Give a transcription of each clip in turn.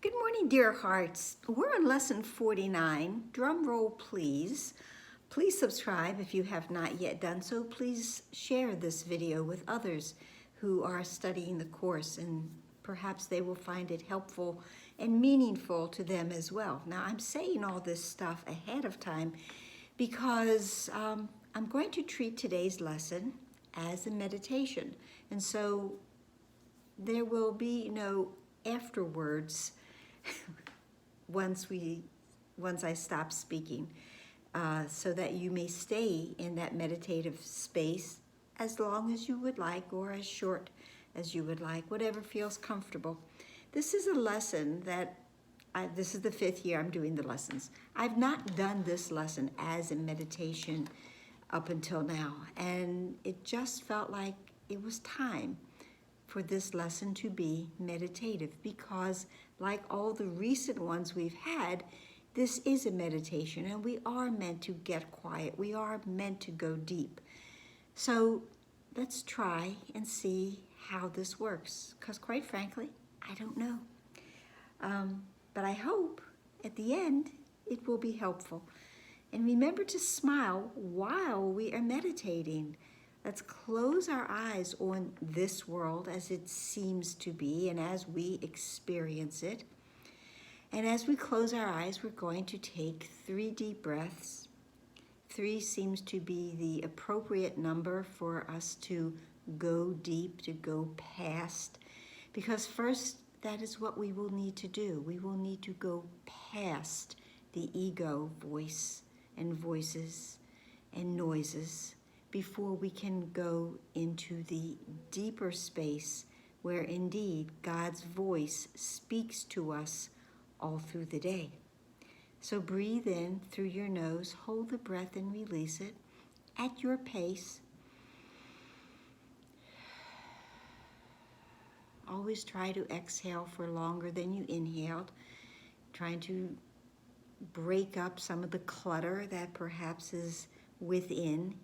Good morning, dear hearts. We're on lesson 49. Drum roll, please. Please subscribe if you have not yet done so. Please share this video with others who are studying the course, and perhaps they will find it helpful and meaningful to them as well. Now, I'm saying all this stuff ahead of time because I'm going to treat today's lesson as a meditation. And so there will be no afterwards once I stop speaking, so that you may stay in that meditative space as long as you would like or as short as you would like, whatever feels comfortable. This is a lesson that this is the 5th year I'm doing the lessons. I've not done this lesson as a meditation up until now, and it just felt like it was time for this lesson to be meditative, because like all the recent ones we've had, this is a meditation and we are meant to get quiet. We are meant to go deep. So let's try and see how this works, because quite frankly, I don't know. But I hope at the end it will be helpful. And remember to smile while we are meditating. Let's close our eyes on this world as it seems to be and as we experience it. And as we close our eyes, we're going to take 3 deep breaths. 3 seems to be the appropriate number for us to go deep, to go past. Because first, that is what we will need to do. We will need to go past the ego voice and voices and noises before we can go into the deeper space where indeed God's voice speaks to us all through the day. So breathe in through your nose, hold the breath and release it at your pace. Always try to exhale for longer than you inhaled, trying to break up some of the clutter that perhaps is within.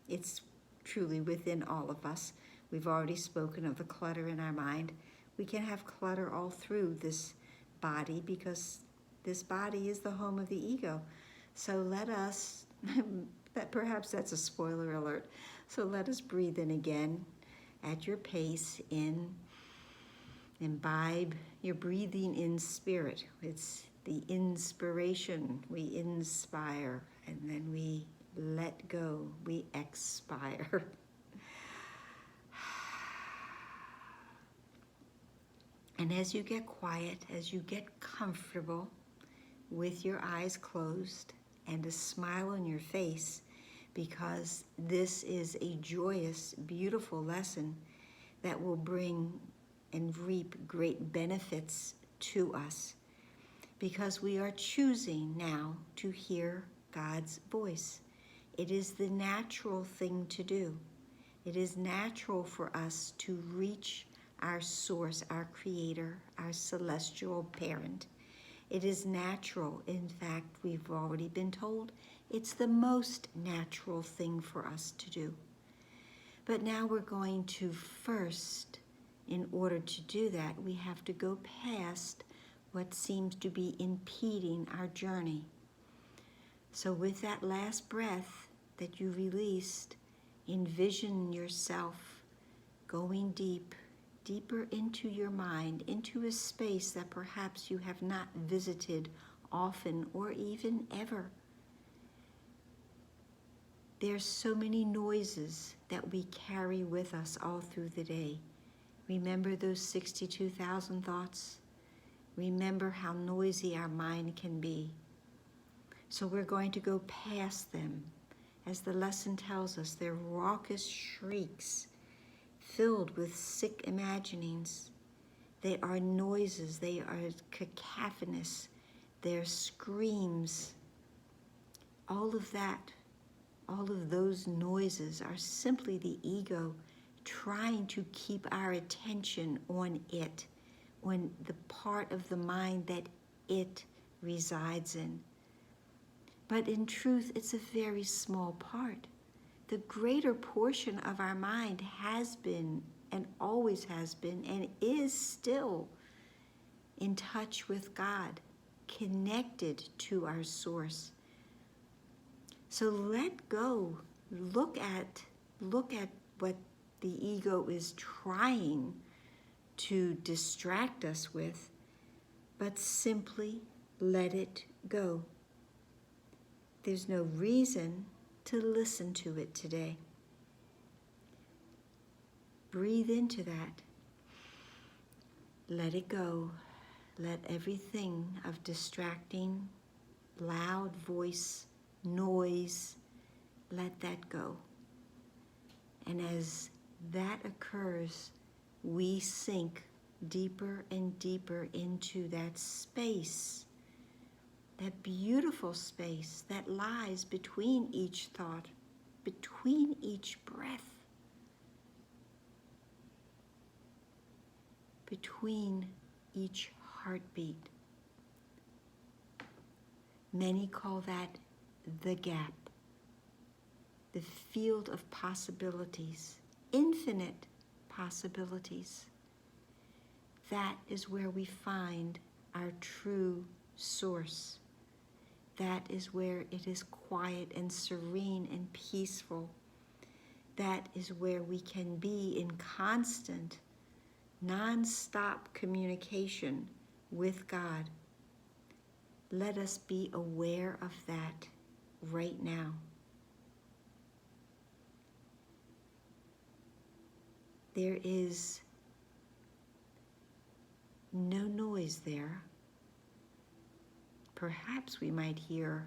It's truly within all of us. We've already spoken of the clutter in our mind. We can have clutter all through this body because this body is the home of the ego. So let us, perhaps that's a spoiler alert, so let us breathe in again at your pace. Imbibe your breathing in spirit. It's the inspiration. We inspire and then we let go, we expire. And as you get quiet, as you get comfortable with your eyes closed and a smile on your face, because this is a joyous, beautiful lesson that will bring and reap great benefits to us, because we are choosing now to hear God's voice. It is the natural thing to do. It is natural for us to reach our source, our creator, our celestial parent. It is natural. In fact, we've already been told it's the most natural thing for us to do. But now we're going to first, in order to do that, we have to go past what seems to be impeding our journey. So with that last breath that you released, envision yourself going deeper into your mind, into a space that perhaps you have not visited often or even ever. There's so many noises that we carry with us all through the day. Remember those 62,000 thoughts? Remember how noisy our mind can be. So we're going to go past them. As the lesson tells us, they're raucous shrieks filled with sick imaginings. They are noises, they are cacophonous, they're screams. All of that, all of those noises are simply the ego trying to keep our attention on it, on the part of the mind that it resides in. But in truth, it's a very small part. The greater portion of our mind has been and always has been and is still in touch with God, connected to our source. So let go. Look at what the ego is trying to distract us with, but simply let it go. There's no reason to listen to it today. Breathe into that. Let it go. Let everything of distracting, loud voice, noise, let that go. And as that occurs, we sink deeper and deeper into that space, that beautiful space that lies between each thought, between each breath, between each heartbeat. Many call that the gap, the field of possibilities, infinite possibilities. That is where we find our true source. That is where it is quiet and serene and peaceful. That is where we can be in constant, non-stop communication with God. Let us be aware of that right now. There is no noise there. Perhaps we might hear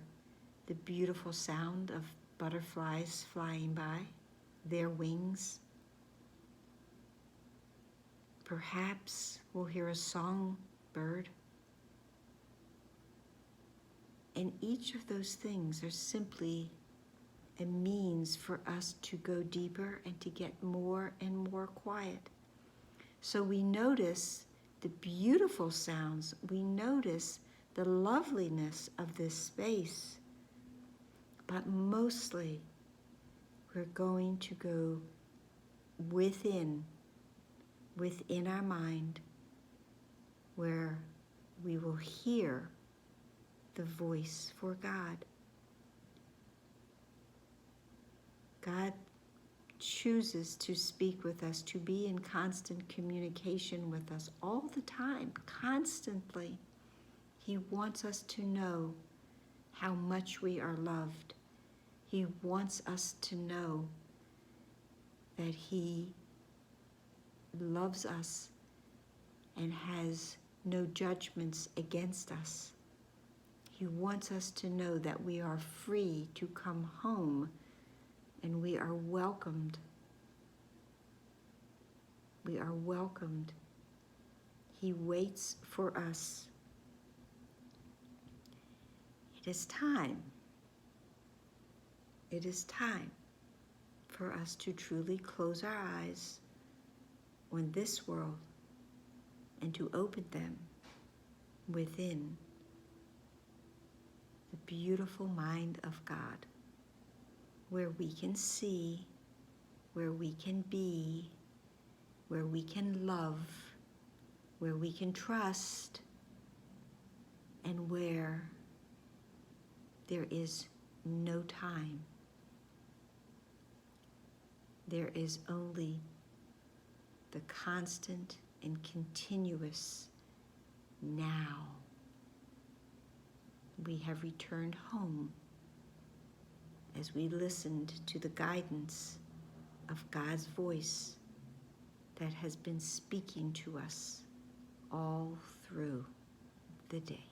the beautiful sound of butterflies flying by, their wings. Perhaps we'll hear a songbird. And each of those things are simply a means for us to go deeper and to get more and more quiet. So we notice the beautiful sounds. We notice the loveliness of this space. But mostly, we're going to go within our mind, where we will hear the voice for God. God chooses to speak with us, to be in constant communication with us all the time, constantly. He wants us to know how much we are loved. He wants us to know that He loves us and has no judgments against us. He wants us to know that we are free to come home and we are welcomed. We are welcomed. He waits for us. It is time. It is time for us to truly close our eyes on this world and to open them within the beautiful mind of God, where we can see, where we can be, where we can love, where we can trust, and where there is no time. There is only the constant and continuous now. We have returned home as we listened to the guidance of God's voice that has been speaking to us all through the day.